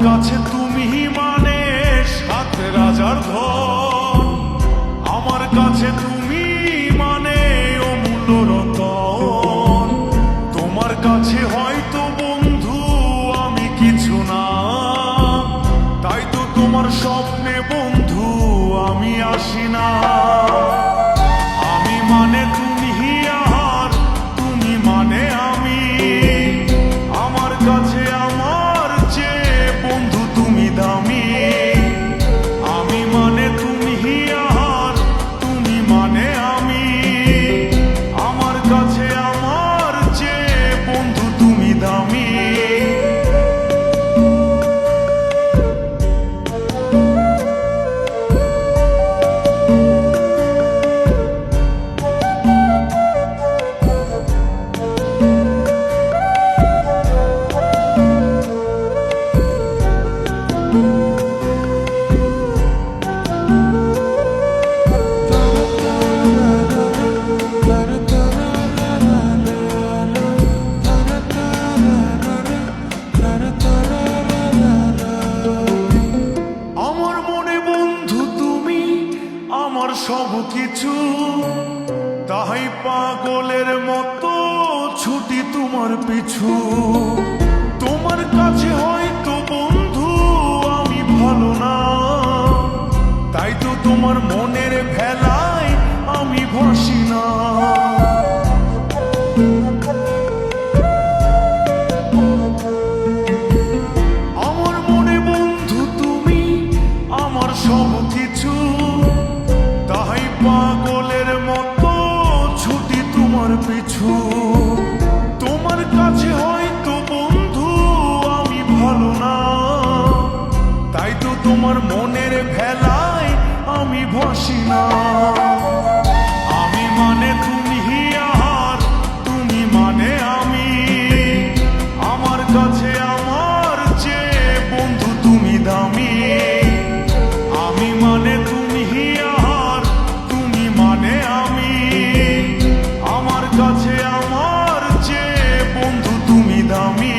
কাছে তুমি মানে সাত রাজার ধন, আমার কাছে তুমি মানে অমূল্য রতন। তোমার কাছে হয়তো বন্ধু আমি কিছু না, তাই তো তোমার স্বপ্নে বন্ধু আমি আসি না। আমি মানে তুমি আর তুমি মানে আমি, আমার কাছে আমার চেয়ে বন্ধু তুমি দামি। আমি মানে তুমি আর তুমি মানে আমি, আমার কাছে আমার চেয়ে বন্ধু তুমি দামি। আমার সব কিছু, তাই পাগলের মতো ছুটি তোমার পিছু। তোমার কাছে হয়তো বন্ধু আমি ভালো না, তাই তো তোমার মনের ভেলায় আমি ভাসি না। আমার মনে বন্ধু তুমি আমার সব কিছু, তাই পাগলের মতো ছুটি তোমার পিছু। তোমার কাছে হয়তো বন্ধু আমি ভালো না, তাই তো তোমার মনের ভেলায় আমি ভাসি না। আমি মানে তুমি আর তুমি মানে আমি, আমার কাছে আমার চেয়ে বন্ধু তুমি দামি। আমি মানে তুমি আর তুমি মানে আমি, আমার কাছে আমার চেয়ে বন্ধু তুমি দামি।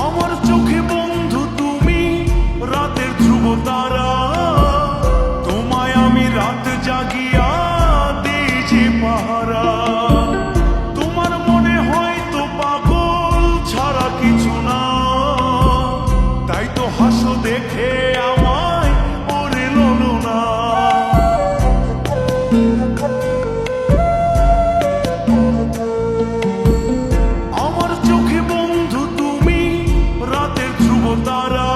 আমার চোখে বন্ধু তুমি রাতের ধ্রুব তারা, তোমায় আমি রাত জাগিয়া দিই যে পাহারা। তোমার মনে হয়তো পাগল ছাড়া কিছু না, তাই তো হাসো দেখে আমায় ওরে ললো না। আমার চোখে বন্ধু তুমি রাতের ধ্রুব তারা,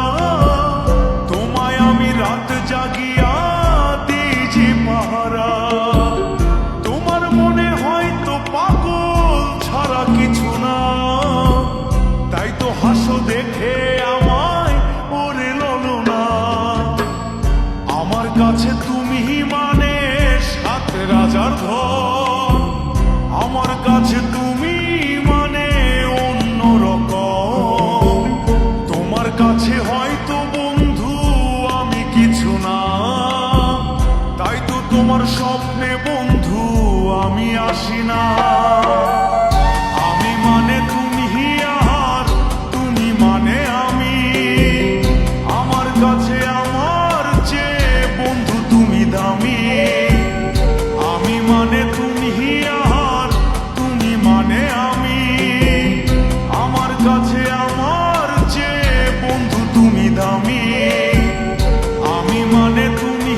তোমায় আমি রাত জাগিয়া দিই যে পাহারা। তোমার মনে হয়তো পাগল ছাড়া কিছু না, তাই তো হাসো দেখে আমায় ওরে ললো না। আমার কাছে তুমি মানে সাত রাজার ধন, আমার কাছে তুমি মানে অন্য রকম। তোমার কাছে হয়তো বন্ধু আমি কিছু না, তাই তো তোমার স্বপ্নে বন্ধু আমি আসি না। আমি মানে তুমি আর তুমি মানে আমি, আমার কাছে আমার চেয়ে বন্ধু তুমি দামি। আমি মানে তুমি আর তুমি মানে আমি, আমার কাছে আমার চেয়ে বন্ধু তুমি দামি। আমি মানে তুমি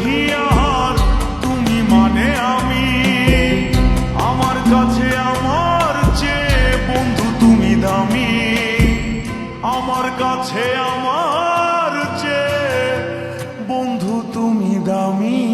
কাছে আমার চেয়ে বন্ধু তুমি দামি।